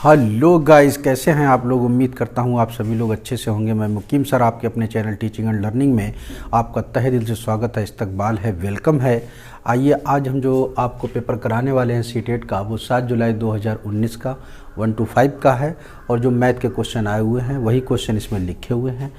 Hello guys, कैसे हैं आप लोग। उम्मीद करता हूं आप सभी लोग अच्छे से होंगे। मैं मुकीम सर आपके अपने चैनल टीचिंग एंड लर्निंग में आपका तहे दिल से स्वागत है, इस्तकबाल है, वेलकम है। आइए आज हम जो आपको पेपर कराने वाले हैं सीटेट का, वो 7 जुलाई 2019 का 1 to 5 का है। और जो मैथ के क्वेश्चन आए हुए हैं वही क्वेश्चन इसमें लिखे हुए हैं।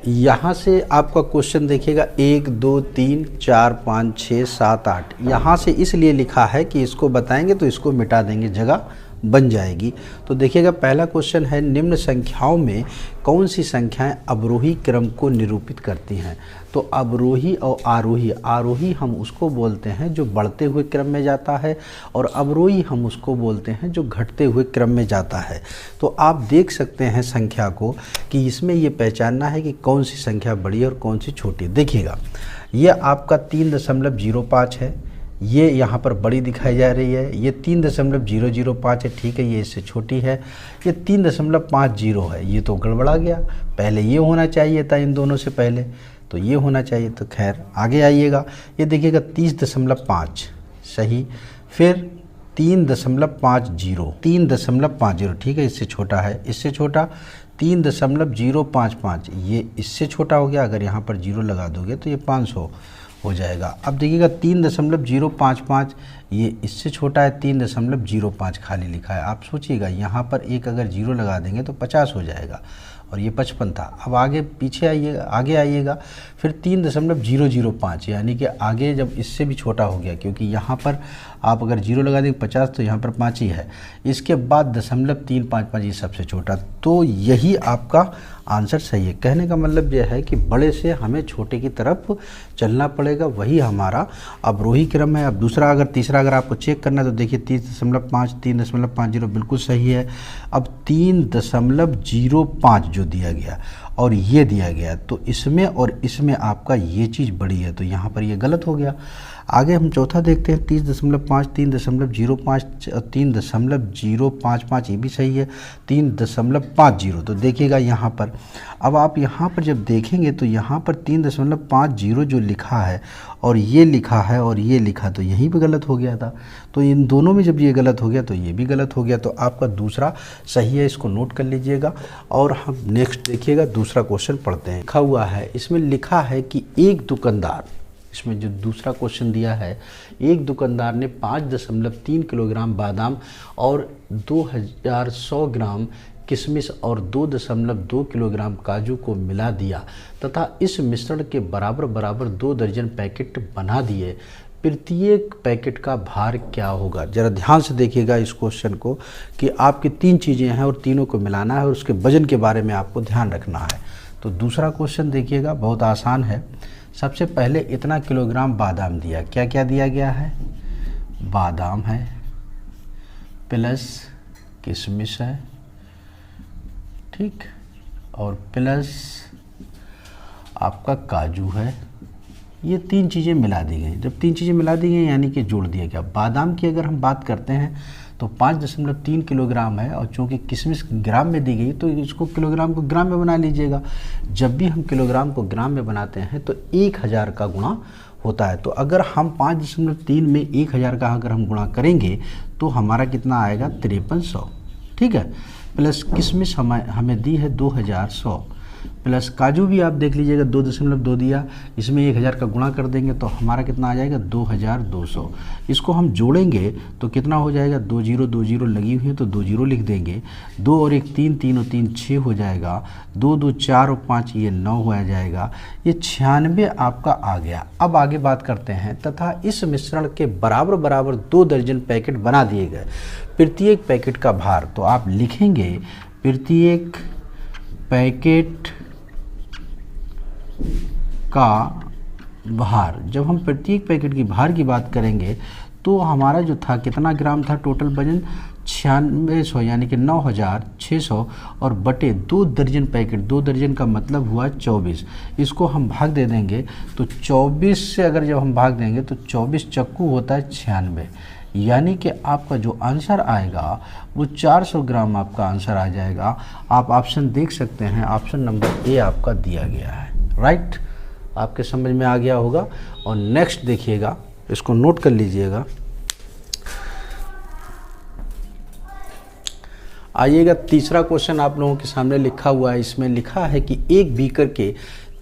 यहाँ से आपका क्वेश्चन देखिएगा 1 2 3 4 5 6 7 8। यहाँ से इसलिए लिखा है कि इसको बताएंगे तो इसको मिटा देंगे, जगह बन जाएगी। तो देखिएगा पहला क्वेश्चन है, निम्न संख्याओं में कौन सी संख्याएं अवरोही क्रम को निरूपित करती हैं। तो अवरोही और आरोही हम उसको बोलते हैं जो बढ़ते हुए क्रम में जाता है, और अवरोही हम उसको बोलते हैं जो घटते हुए क्रम में जाता है। तो आप देख सकते हैं संख्या को कि इसमें ये पहचानना है कि कौन सी संख्या बड़ी है और कौन सी छोटी। देखिएगा ये आपका 3.05 है, ये यहाँ पर बड़ी दिखाई जा रही है। ये 3.005 है, ठीक है, ये इससे छोटी है। ये 3.50 है, ये तो गड़बड़ा गया। पहले ये होना चाहिए था, इन दोनों से पहले तो ये होना चाहिए। तो खैर आगे आइएगा, ये देखिएगा 30.5 सही। फिर 3.50, ठीक है, इससे छोटा है, इससे छोटा 3.055, ये इससे छोटा हो गया। अगर यहाँ पर 0 लगा दोगे तो ये 500 हो जाएगा। अब देखिएगा 3.055, ये इससे छोटा है, 3.05 खाली लिखा है। आप सोचिएगा यहाँ पर एक अगर 0 लगा देंगे तो 50 हो जाएगा, और ये 55 था। अब आगे पीछे आइएगा, आगे आइएगा, फिर 3.005, यानी कि आगे जब इससे भी छोटा हो गया, क्योंकि यहाँ पर आप अगर 0 लगा देंगे 50 तो यहाँ पर 5 ही है। इसके बाद 0.355, ये सबसे छोटा। तो यही आपका आंसर सही है। कहने का मतलब यह है कि बड़े से हमें छोटे की तरफ चलना पड़ेगा, वही हमारा अवरोही क्रम है। अब दूसरा तीसरा अगर आपको चेक करना है तो देखिए 30.5, 3.50 बिल्कुल सही है। अब 3.05 जो दिया गया और ये दिया गया, तो इसमें और इसमें आपका ये चीज़ बड़ी है, तो यहाँ पर ये गलत हो गया। आगे हम चौथा देखते हैं, 30.5, 3.05 और 3.055, ये भी सही है। 3.50, तो देखिएगा यहाँ पर, अब आप यहाँ पर जब देखेंगे तो यहाँ पर 3.50 जो लिखा है और ये लिखा है और ये लिखा, तो यहीं पे गलत हो गया था। तो इन दोनों में जब ये गलत हो गया तो ये भी गलत हो गया। तो आपका दूसरा सही है, इसको नोट कर लीजिएगा। और हम नेक्स्ट देखिएगा, दूसरा क्वेश्चन पढ़ते हैं। लिखा हुआ है, इसमें लिखा है कि एक दुकानदार, इसमें जो दूसरा क्वेश्चन दिया है, एक दुकानदार ने 5.3 किलोग्राम बादाम और 2100 ग्राम किशमिश और 2.2 किलोग्राम काजू को मिला दिया तथा इस मिश्रण के बराबर बराबर 2 दर्जन पैकेट बना दिए। प्रत्येक पैकेट का भार क्या होगा। जरा ध्यान से देखिएगा इस क्वेश्चन को कि आपकी 3 चीज़ें हैं और तीनों को मिलाना है और उसके वजन के बारे में आपको ध्यान रखना है। तो दूसरा क्वेश्चन देखिएगा, बहुत आसान है। सबसे पहले इतना किलोग्राम बादाम दिया, क्या क्या दिया गया है, बादाम है प्लस किशमिश है, ठीक, और प्लस आपका काजू है। ये 3 चीज़ें मिला दी गई। जब 3 चीज़ें मिला दी गई यानी कि जोड़ दिया गया। बादाम की अगर हम बात करते हैं तो 5.3 किलोग्राम है, और चूँकि किशमिश ग्राम में दी गई तो इसको किलोग्राम को ग्राम में बना लीजिएगा। जब भी हम किलोग्राम को ग्राम में बनाते हैं तो 1000 का गुणा होता है। तो अगर हम 5.3 में 1000 का अगर हम गुणा करेंगे तो हमारा कितना आएगा, 5300, ठीक है। प्लस किशमिश हमें दी है 2100, प्लस काजू भी आप देख लीजिएगा 2.2 दिया, इसमें 1000 का गुणा कर देंगे तो हमारा कितना आ जाएगा, 2200। इसको हम जोड़ेंगे तो कितना हो जाएगा, 2 0 लगी हुई है तो 2 0 लिख देंगे। 2 और 1 3, 3 और 3 6 हो जाएगा। 2 2 4 और 5 ये 9 हो जाएगा। ये 96 आपका आ गया। अब आगे बात करते हैं, तथा इस मिश्रण के बराबर बराबर 2 दर्जन पैकेट बना दिए गए। प्रत्येक पैकेट का भार, तो आप लिखेंगे प्रत्येक पैकेट का भार। जब हम प्रत्येक पैकेट की भार की बात करेंगे तो हमारा जो था कितना ग्राम था, टोटल वजन 9600, यानी कि 9600, और बटे 2 दर्जन पैकेट। 2 दर्जन का मतलब हुआ 24। इसको हम भाग दे देंगे तो 24 से अगर जब हम भाग देंगे तो 24 चक्कू होता है 96, यानी कि आपका जो आंसर आएगा वो 400 ग्राम आपका आंसर आ जाएगा। आप ऑप्शन देख सकते हैं, ऑप्शन नंबर ए आपका दिया गया है, राइट। आपके समझ में आ गया होगा। और नेक्स्ट देखिएगा, इसको नोट कर लीजिएगा। आइएगा, तीसरा क्वेश्चन आप लोगों के सामने लिखा हुआ है। इसमें लिखा है कि एक बीकर के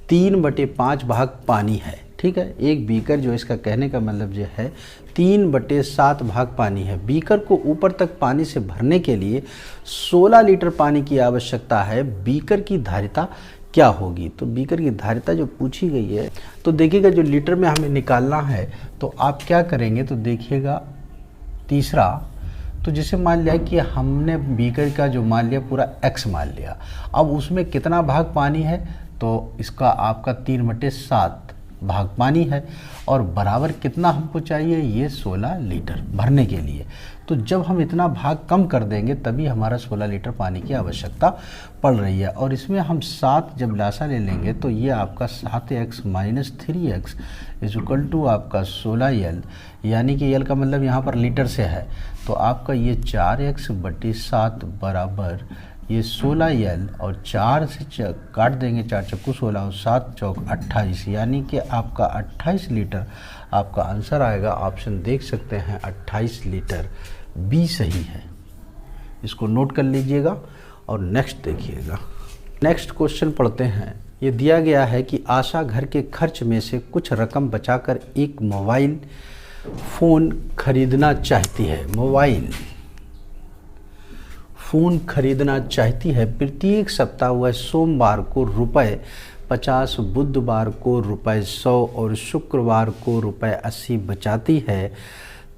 3/5 भाग पानी है। ठीक है, एक बीकर जो, इसका कहने का मतलब जो है 3/7 भाग पानी है। बीकर को ऊपर तक पानी से भरने के लिए 16 लीटर पानी की आवश्यकता है। बीकर की धारिता क्या होगी? तो बीकर की धारिता जो पूछी गई है, तो देखिएगा जो लीटर में हमें निकालना है तो आप क्या करेंगे, तो देखिएगा तीसरा, तो जैसे मान लिया कि हमने बीकर का जो मान लिया पूरा x मान लिया, अब उसमें कितना भाग पानी है, तो इसका आपका 3/7 भाग पानी है और बराबर कितना हमको चाहिए, ये 16 लीटर भरने के लिए। तो जब हम इतना भाग कम कर देंगे तभी हमारा 16 लीटर पानी की आवश्यकता पड़ रही है। और इसमें हम 7 जब लासा ले लेंगे तो ये आपका 7x - 3x = आपका 16L, यानी कि L का मतलब यहाँ पर लीटर से है, तो आपका ये 4x/7 बराबर ये 16L, और 4 से काट देंगे, 4 चक्कू 16 और 7 चौक 28, यानी कि आपका 28 लीटर आपका आंसर आएगा। ऑप्शन देख सकते हैं 28 लीटर, बी सही है। इसको नोट कर लीजिएगा और नेक्स्ट देखिएगा। नेक्स्ट क्वेश्चन पढ़ते हैं। ये दिया गया है कि आशा घर के खर्च में से कुछ रकम बचाकर एक मोबाइल फ़ोन खरीदना चाहती है। मोबाइल फ़ोन खरीदना चाहती है। प्रत्येक सप्ताह वह सोमवार को ₹50, बुधवार को ₹100 और शुक्रवार को ₹80 बचाती है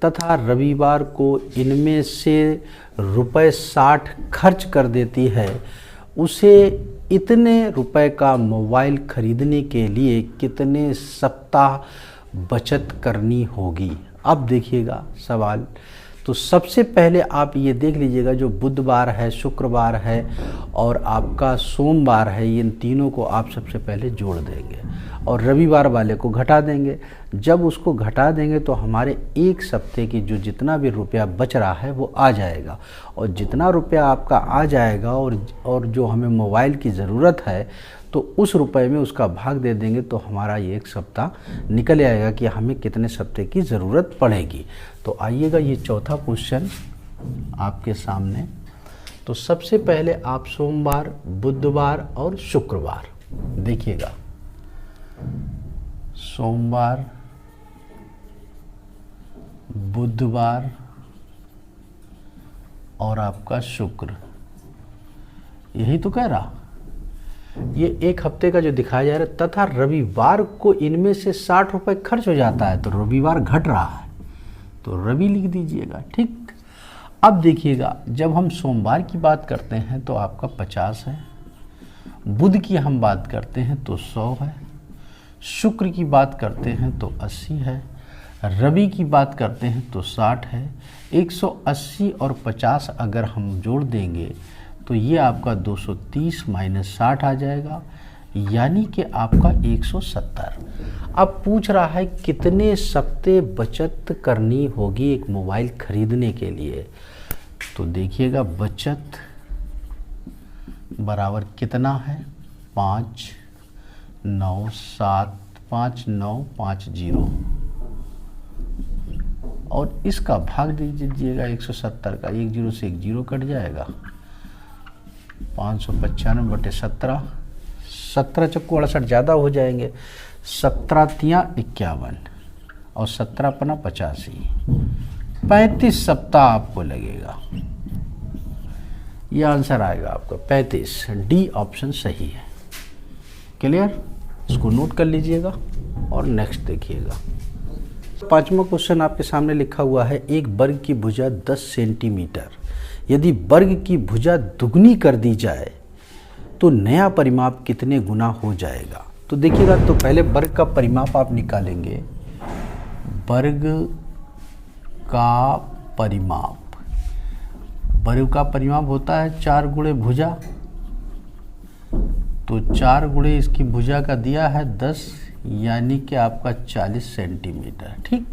तथा रविवार को इनमें से ₹60 खर्च कर देती है। उसे इतने रुपए का मोबाइल खरीदने के लिए कितने सप्ताह बचत करनी होगी? अब देखिएगा सवाल, तो सबसे पहले आप ये देख लीजिएगा, जो बुधवार है, शुक्रवार है और आपका सोमवार है, इन तीनों को आप सबसे पहले जोड़ देंगे और रविवार वाले को घटा देंगे। जब उसको घटा देंगे तो हमारे एक सप्ते की जो जितना भी रुपया बच रहा है वो आ जाएगा, और जितना रुपया आपका आ जाएगा और जो हमें मोबाइल की ज़रूरत है तो उस रुपए में उसका भाग दे देंगे, तो हमारा ये एक सप्ताह निकल आएगा कि हमें कितने सप्ते की ज़रूरत पड़ेगी। तो आइएगा, ये चौथा क्वेश्चन आपके सामने। तो सबसे पहले आप सोमवार, बुधवार और शुक्रवार देखिएगा। सोमवार, बुधवार और आपका शुक्र, यही तो कह रहा, ये एक हफ्ते का जो दिखाया जा रहा है, तथा रविवार को इनमें से 60 रुपये खर्च हो जाता है, तो रविवार घट रहा है, तो रवि लिख दीजिएगा। ठीक, अब देखिएगा, जब हम सोमवार की बात करते हैं तो आपका 50 है, बुध की हम बात करते हैं तो 100 है, शुक्र की बात करते हैं तो 80 है, रवि की बात करते हैं तो 60 है। 180 और 50 अगर हम जोड़ देंगे तो ये आपका 230 - 60 आ जाएगा, यानी कि आपका 170। अब पूछ रहा है कितने सप्ते बचत करनी होगी एक मोबाइल खरीदने के लिए। तो देखिएगा, बचत बराबर कितना है, 5 9 7 5 9 5 0, और इसका भाग दे दीजिएगा 170 का, 1 0 से 1 0 कट जाएगा, 595/17, 17 चक्कू 68 ज़्यादा हो जाएंगे, 17 तियाँ 51 और 17 अपना 85, 35 सप्ताह आपको लगेगा। यह आंसर आएगा आपका 35, डी ऑप्शन सही है। क्लियर, इसको नोट कर लीजिएगा और नेक्स्ट देखिएगा। पांचवा क्वेश्चन आपके सामने लिखा हुआ है, एक वर्ग की भुजा 10 सेंटीमीटर, यदि वर्ग की भुजा दुगनी कर दी जाए तो नया परिमाप कितने गुना हो जाएगा? तो देखिएगा, तो पहले वर्ग का परिमाप आप निकालेंगे। वर्ग का परिमाप, वर्ग का परिमाप होता है 4 गुणे भुजा, तो 4 गुणे इसकी भुजा का दिया है 10, यानी कि आपका 40 सेंटीमीटर। ठीक,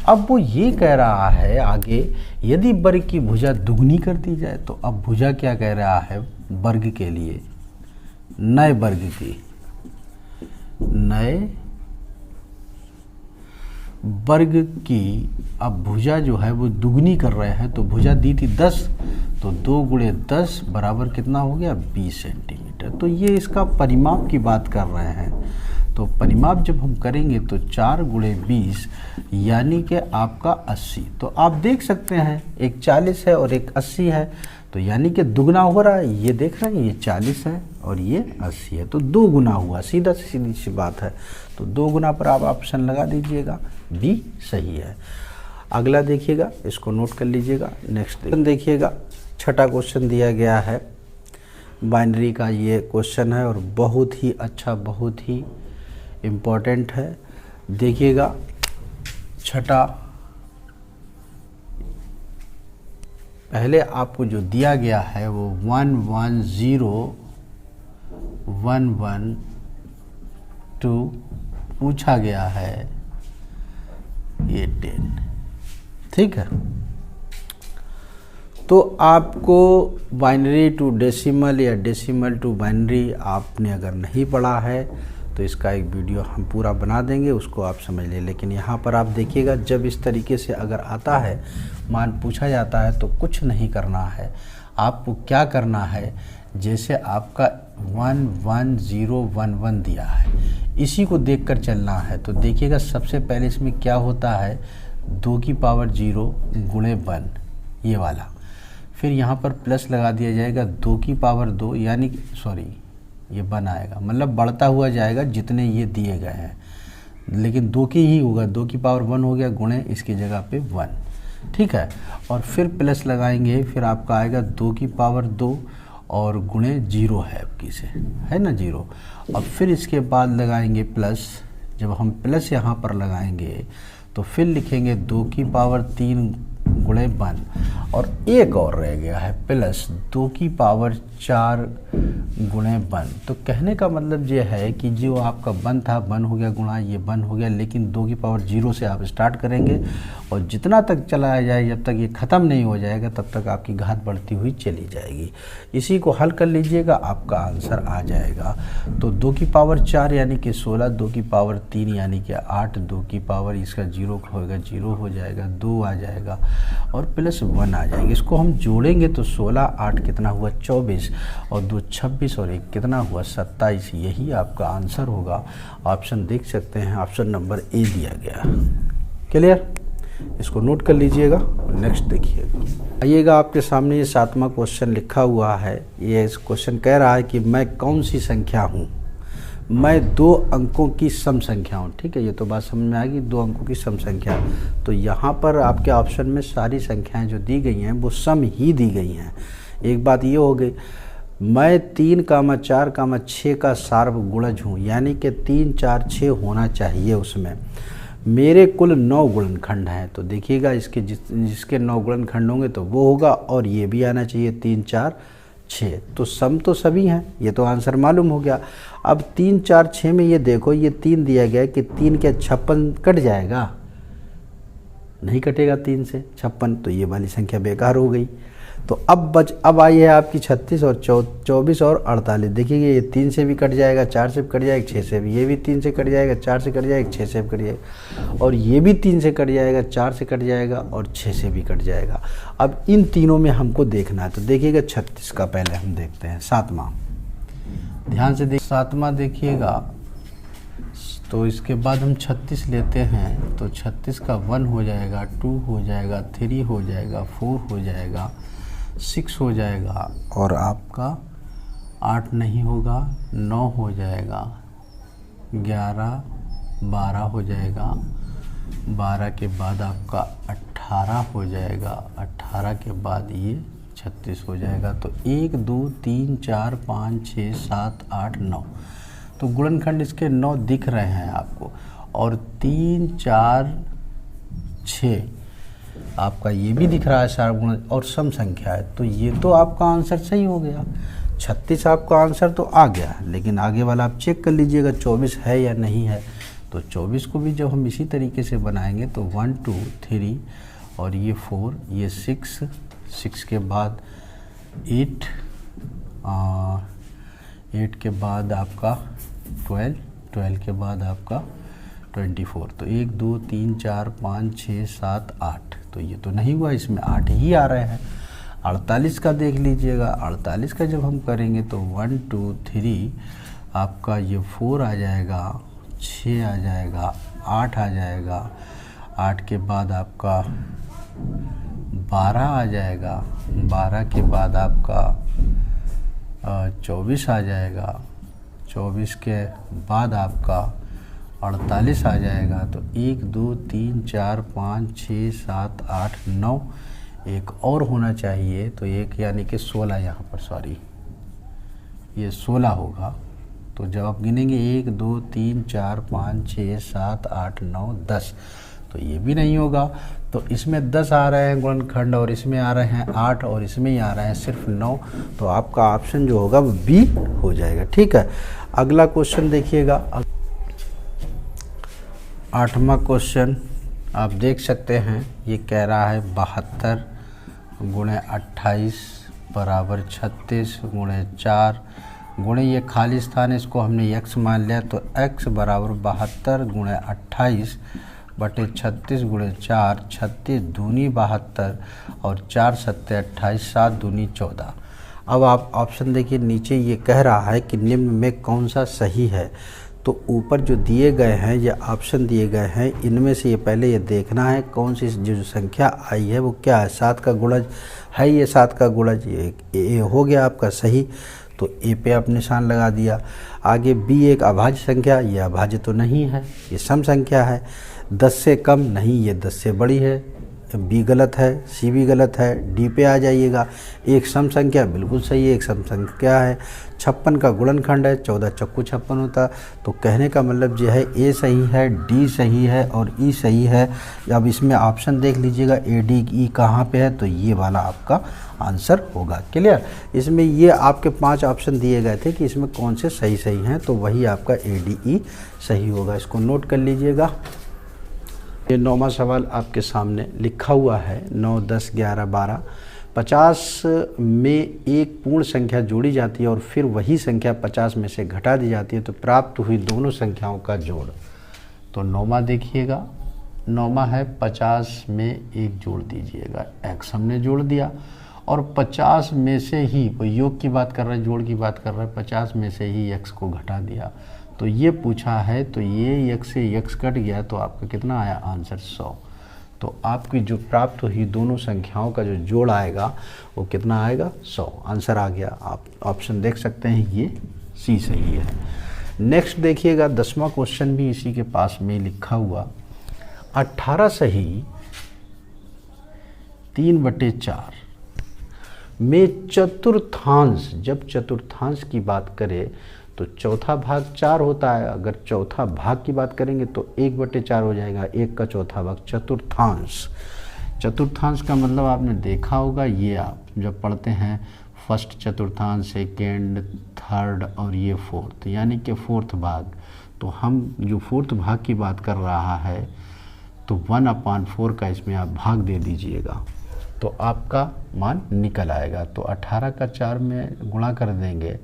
अब वो ये कह रहा है आगे, यदि वर्ग की भुजा दुगनी कर दी जाए, तो अब भुजा क्या कह रहा है वर्ग के लिए, नए वर्ग की, नए वर्ग की अब भुजा जो है वो दुगनी कर रहे हैं, तो भुजा दी थी 10, तो 2 गुणे 10 बराबर कितना हो गया 20 सेंटीमीटर। तो ये इसका परिमाप की बात कर रहे हैं। तो परिमाप जब हम करेंगे तो 4 गुणे 20 यानी कि आपका 80। तो आप देख सकते हैं एक 40 है और एक 80 है, तो यानी कि दुगना हो रहा है। ये देख रहे हैं ये 40 है और ये 80 है, तो 2 गुना हुआ, सीधा सीधी सी बात है। तो 2 गुना पर आप ऑप्शन लगा दीजिएगा, बी सही है। अगला देखिएगा, इसको नोट कर लीजिएगा। नेक्स्ट देखिएगा, छठा क्वेश्चन दिया गया है, बाइनरी का ये क्वेश्चन है और बहुत ही अच्छा, बहुत ही इम्पोर्टेंट है। देखिएगा छठा, पहले आपको जो दिया गया है वो 110112 पूछा गया है, ये 10, ठीक है। तो आपको बाइनरी टू डेसिमल या डेसिमल टू बाइनरी आपने अगर नहीं पढ़ा है तो इसका एक वीडियो हम पूरा बना देंगे, उसको आप समझ लें। लेकिन यहाँ पर आप देखिएगा, जब इस तरीके से अगर आता है, मान पूछा जाता है, तो कुछ नहीं करना है। आपको क्या करना है, जैसे आपका 11011 दिया है, इसी को देखकर चलना है। तो देखिएगा सबसे पहले इसमें क्या होता है, 2 की पावर 0 गुणे 1, ये वाला। फिर यहाँ पर प्लस लगा दिया जाएगा 2 की पावर 2, यानी सॉरी ये 1 आएगा, मतलब बढ़ता हुआ जाएगा जितने ये दिए गए हैं, लेकिन 2 की ही होगा, 2 की पावर 1 हो गया गुणे इसकी जगह पे 1, ठीक है। और फिर प्लस लगाएंगे, फिर आपका आएगा 2 की पावर 2 और गुणे 0 है आपकी से, है ना 0। और फिर इसके बाद लगाएंगे प्लस, जब हम प्लस यहाँ पर लगाएंगे तो फिर लिखेंगे 2 की पावर 3 गुणे 1, और एक और रह गया है प्लस 2 की पावर 4 गुणे 1। तो कहने का मतलब ये है कि जो आपका 1 था 1 हो गया गुणा ये 1 हो गया, लेकिन 2 की पावर 0 से आप स्टार्ट करेंगे और जितना तक चलाया जाए, जब तक ये ख़त्म नहीं हो जाएगा तब तक आपकी घात बढ़ती हुई चली जाएगी। इसी को हल कर लीजिएगा, आपका आंसर आ जाएगा। तो 2 की पावर 4 यानी कि 16, 2 की पावर 3 यानी कि 8, 2 की पावर इसका 0 होगा 0 हो जाएगा, 2 आ जाएगा और प्लस 1 आ जाएगा। इसको हम जोड़ेंगे तो 16, 8 कितना हुआ 24 और 2 26 और 1 कितना हुआ 27। यही आपका आंसर होगा। ऑप्शन देख सकते हैं, ऑप्शन नंबर ए दिया गया। क्लियर, इसको नोट कर लीजिएगा। नेक्स्ट देखिएगा, आइएगा आपके सामने ये 7वां क्वेश्चन लिखा हुआ है। ये इस क्वेश्चन कह रहा है कि मैं कौन सी संख्या हूँ, मैं 2 अंकों की सम संख्या हूँ, ठीक है। ये तो बात समझ में आ गई, 2 अंकों की सम संख्या। तो यहाँ पर आपके ऑप्शन में सारी संख्याएं जो दी गई हैं वो सम ही दी गई हैं। एक बात ये हो गई, मैं 3, 4, 6 का सार्वगुणज हूँ, यानी कि 3, 4, 6 होना चाहिए उसमें। मेरे कुल 9 गुणनखंड हैं। तो देखिएगा इसके जिसके 9 गुणनखंड होंगे तो वो होगा, और ये भी आना चाहिए 3, 4, 6। तो सम तो सभी हैं, ये तो आंसर मालूम हो गया। अब 3, 4, 6 में ये देखो, ये 3 दिया गया है कि 3 के 56 कट जाएगा, नहीं कटेगा 3 से 56, तो ये वाली संख्या बेकार हो गई। तो अब आई है आपकी 36 और 24 और 48। देखिए ये 3 से भी कट जाएगा, 4 से भी कट जाएगा, 6 से भी, ये भी 3 से कट जाएगा, 4 से कट जाएगा, 6 से भी कट जाएगा, और ये भी 3 से कट जाएगा, 4 से कट जाएगा और 6 से भी कट जाएगा। अब इन तीनों में हमको देखना है। तो देखिएगा 36 का पहले हम देखते हैं, 7वां, ध्यान से 7वां देखिएगा। तो इसके बाद हम 36 लेते हैं, तो 36 का 1 हो जाएगा, 2 हो जाएगा, 3 हो जाएगा, 4 हो जाएगा, 6 हो जाएगा, और आपका 8 नहीं होगा, 9 हो जाएगा, 11, 12 हो जाएगा, 12 के बाद आपका 18 हो जाएगा, 18 के बाद ये 36 हो जाएगा। तो 1, 2, 3, 4, 5, 6, 7, 8, 9। तो गुणनखंड इसके 9 दिख रहे हैं आपको, और 3, 4, 6 आपका ये भी दिख रहा है सार्वगुण और सम संख्या है। तो ये तो आपका आंसर सही हो गया, 36 आपका आंसर तो आ गया। लेकिन आगे वाला आप चेक कर लीजिएगा 24 है या नहीं है। तो 24 को भी जब हम इसी तरीके से बनाएंगे तो 1, 2, 3 और ये 4, ये 6 के बाद 8, 8 के बाद आपका 12 के बाद आपका 24। तो 1, 2, 3, 4, 5, 6, 7, 8। तो ये तो नहीं हुआ, इसमें 8 ही आ रहे हैं। 48 का देख लीजिएगा, 48 का जब हम करेंगे तो 1 2 3 आपका ये 4 आ जाएगा, 6 आ जाएगा, 8 आ जाएगा, 8 के बाद आपका 12 आ जाएगा, 12 के बाद आपका 24 आ जाएगा, 24 के बाद आपका 48 आ जाएगा। तो 1 2 3 4 5 6 7 8 9 एक और होना चाहिए, तो एक यानी कि 16 यहाँ पर, सॉरी ये 16 होगा। तो जब आप गिनेंगे 1 2 3 4 5 6 7 8 9 10, तो ये भी नहीं होगा। तो इसमें 10 आ रहे हैं गुणनखंड और इसमें आ रहे हैं 8 और इसमें ही आ रहे हैं सिर्फ 9, तो आपका ऑप्शन जो होगा वो बी हो जाएगा। ठीक है, अगला क्वेश्चन देखिएगा। 8वां क्वेश्चन आप देख सकते हैं, ये कह रहा है 72 गुणे 28 बराबर 36 गुणे 4 गुणे ये खाली स्थान है, इसको हमने x मान लिया, तो x बराबर 72 गुणे 28 बटे 36 गुणे 4, 36 दूनी 72 और 4 सत्ते 28, 7 दूनी 14। अब आप ऑप्शन देखिए, नीचे ये कह रहा है कि निम्न में कौन सा सही है। तो ऊपर जो दिए गए हैं या ऑप्शन दिए गए हैं, इनमें से ये पहले ये देखना है कौन सी जो संख्या आई है वो क्या है। 7 का गुणज है, ये 7 का गुणज, ये हो गया आपका सही, तो ए पे आप निशान लगा दिया। आगे बी एक अभाज्य संख्या, ये अभाज्य तो नहीं है, ये सम संख्या है। 10 से कम नहीं, ये 10 से बड़ी है, बी गलत है, सी भी गलत है। डी पे आ जाइएगा, एक सम संख्या बिल्कुल सही है, एक सम संख्या है। 56 का गुणनखंड है, 14 चक्कू 56 होता। तो कहने का मतलब ये है ए सही है, डी सही है और ई सही है। अब इसमें ऑप्शन देख लीजिएगा, ए डी ई कहाँ पे है, तो ये वाला आपका आंसर होगा। क्लियर, इसमें ये आपके 5 ऑप्शन दिए गए थे कि इसमें कौन से सही सही हैं, तो वही आपका ए डी ई सही होगा। इसको नोट कर लीजिएगा। ये 9वां सवाल आपके सामने लिखा हुआ है, 9 10 11 12। 50 में एक पूर्ण संख्या जोड़ी जाती है और फिर वही संख्या 50 में से घटा दी जाती है, तो प्राप्त हुई दोनों संख्याओं का जोड़। तो 9वां देखिएगा, 9वां है 50 में एक जोड़ दीजिएगा, x हमने जोड़ दिया और 50 में से ही, वो योग की बात कर रहा है, जोड़ की बात कर रहा है, 50 में से ही x को घटा दिया। तो ये पूछा है, तो ये x से x कट गया, तो आपका कितना आया आंसर 100। तो आपकी जो प्राप्त हुई दोनों संख्याओं का जो जोड़ आएगा वो कितना आएगा 100, आंसर आ गया। आप ऑप्शन देख सकते हैं, ये सी सही है। नेक्स्ट देखिएगा, 10वां क्वेश्चन भी इसी के पास में लिखा हुआ, 18 सही 3/4 में चतुर्थांश, जब चतुर्थांश की बात करें तो चौथा भाग 4 होता है। अगर चौथा भाग की बात करेंगे तो 1/4 हो जाएगा, 1 का चौथा भाग चतुर्थांश। चतुर्थांश का मतलब आपने देखा होगा, ये आप जब पढ़ते हैं फर्स्ट चतुर्थांश, सेकेंड, थर्ड और ये फोर्थ, यानी कि फोर्थ भाग। तो हम जो फोर्थ भाग की बात कर रहा है, तो 1/4 का इसमें आप भाग दे दीजिएगा, तो आपका मान निकल आएगा। तो 18 का 4 में गुणा कर देंगे,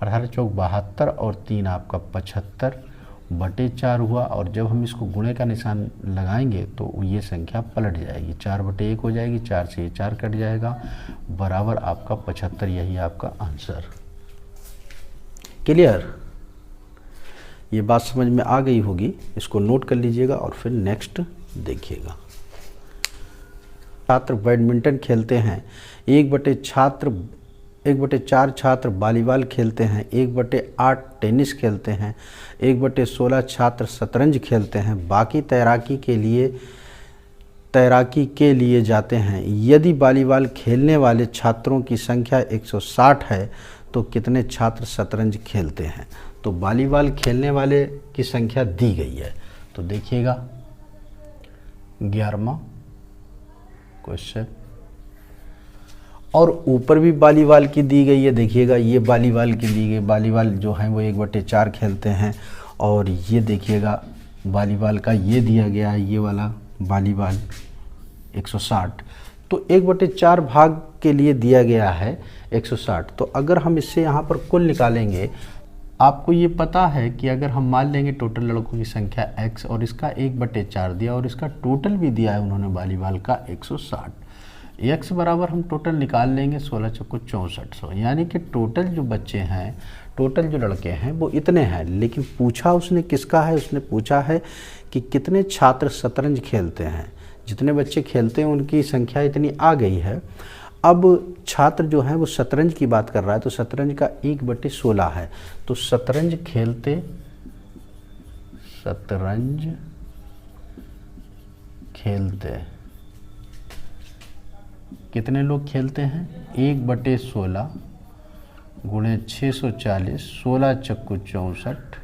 18 चौक 72 और 3 आपका 75/4 हुआ। और जब हम इसको गुणे का निशान लगाएंगे तो ये संख्या पलट जाएगी, 4/1 हो जाएगी, 4 से ये 4 कट जाएगा, बराबर आपका 75, यही आपका आंसर। क्लियर, ये बात समझ में आ गई होगी, इसको नोट कर लीजिएगा और फिर नेक्स्ट देखिएगा। छात्र बैडमिंटन खेलते हैं, 1/4 छात्र वॉलीबॉल खेलते हैं, 1/8 टेनिस खेलते हैं, 1/16 छात्र शतरंज खेलते हैं, बाकी तैराकी के लिए जाते हैं। यदि वॉलीबॉल खेलने वाले छात्रों की संख्या 160 है तो कितने छात्र शतरंज खेलते हैं। तो वॉलीबॉल खेलने वाले की संख्या दी गई है, तो देखिएगा 11वां क्वेश्चन, और ऊपर भी वॉलीबॉल की दी गई है। देखिएगा ये वॉलीबॉल की दी गई, वॉलीबॉल जो है वो 1/4 खेलते हैं, और ये देखिएगा वॉलीबॉल का ये दिया गया है, ये वाला वॉलीबॉल 160, तो 1/4 भाग के लिए दिया गया है 160। तो अगर हम इससे यहाँ पर कुल निकालेंगे, आपको ये पता है कि अगर हम मान लेंगे टोटल लड़कों की संख्या x और इसका 1/4 दिया और इसका टोटल भी दिया है उन्होंने वॉलीबॉल का 160, x बराबर हम टोटल निकाल लेंगे 16 चौको 6400, यानी कि टोटल जो बच्चे हैं, टोटल जो लड़के हैं वो इतने हैं। लेकिन पूछा उसने किसका है, उसने पूछा है कि कितने छात्र शतरंज खेलते हैं। जितने बच्चे खेलते हैं उनकी संख्या इतनी आ गई है। अब छात्र जो है वो शतरंज की बात कर रहा है, तो शतरंज का 1/16 है। तो शतरंज खेलते कितने लोग खेलते हैं, 1/16 गुणे 640, 16 चक्कू 64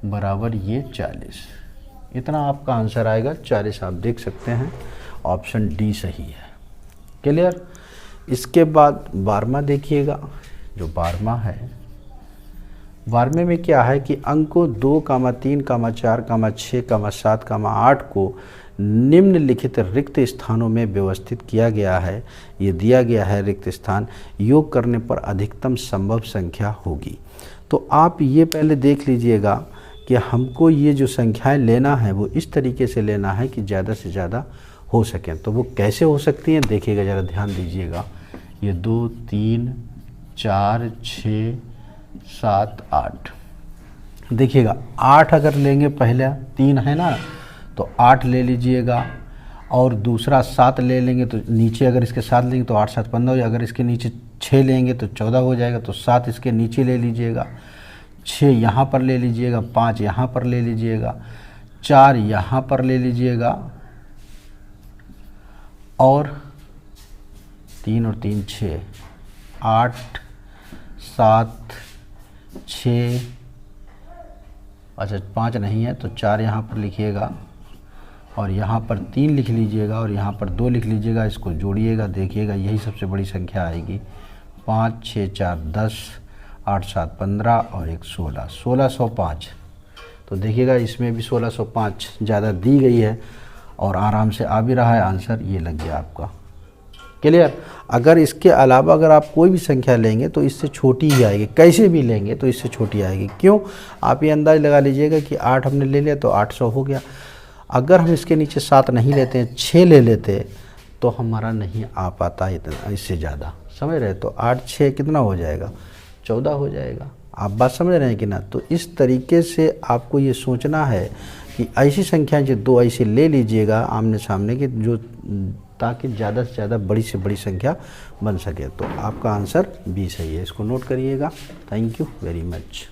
बराबर ये 40। इतना आपका आंसर आएगा 40। आप देख सकते हैं ऑप्शन डी सही है। क्लियर। इसके बाद 12वां देखिएगा। जो 12वां है, 12वें में क्या है कि अंकों 2, 3, 4, 6, 7, 8 को निम्नलिखित रिक्त स्थानों में व्यवस्थित किया गया है। ये दिया गया है रिक्त स्थान, योग करने पर अधिकतम संभव संख्या होगी। तो आप ये पहले देख लीजिएगा कि हमको ये जो संख्याएं लेना है वो इस तरीके से लेना है कि ज़्यादा से ज़्यादा हो सकें। तो वो कैसे हो सकती हैं, देखिएगा ज़रा ध्यान दीजिएगा। ये 2, 3, 4, 6, 7, 8। देखिएगा 8 अगर लेंगे, पहला 3 है ना, तो 8 ले लीजिएगा, और दूसरा 7 ले लेंगे तो नीचे अगर इसके 7 लेंगे तो 8, 7, 15 हो जाएगा। अगर इसके नीचे 6 लेंगे तो 14 हो जाएगा। तो 7 इसके नीचे ले लीजिएगा, 6 यहाँ पर ले लीजिएगा, 5 यहाँ पर ले लीजिएगा, 4 यहाँ पर ले लीजिएगा, और 3 और 3 6, 8, 7, 6, अच्छा 5 नहीं है तो 4 यहाँ पर लिखिएगा, और यहाँ पर 3 लिख लीजिएगा, और यहाँ पर 2 लिख लीजिएगा। इसको जोड़िएगा, देखिएगा यही सबसे बड़ी संख्या आएगी। 5, 6, 4, 10, 8, 7, 15 और 1 16, 1605। तो देखिएगा इसमें भी 1605 ज़्यादा दी गई है और आराम से आ भी रहा है आंसर, ये लग गया आपका। क्लियर। अगर इसके अलावा अगर आप कोई भी संख्या लेंगे तो इससे छोटी ही आएगी, कैसे भी लेंगे तो इससे छोटी आएगी। क्यों, आप ये अंदाज़ लगा लीजिएगा कि 8 हमने ले लिया तो 800 हो गया। अगर हम इसके नीचे 7 नहीं लेते हैं, 6 ले लेते तो हमारा नहीं आ पाता इतना, इससे ज़्यादा, समझ रहे। तो 8, 6 कितना हो जाएगा, 14 हो जाएगा। आप बात समझ रहे हैं कि ना। तो इस तरीके से आपको ये सोचना है कि ऐसी संख्याएं जो 2 ऐसी ले लीजिएगा आमने सामने की, जो ताकि ज़्यादा से ज़्यादा बड़ी से बड़ी संख्या बन सके। तो आपका आंसर बी सही है, इसको नोट करिएगा। Thank you very much.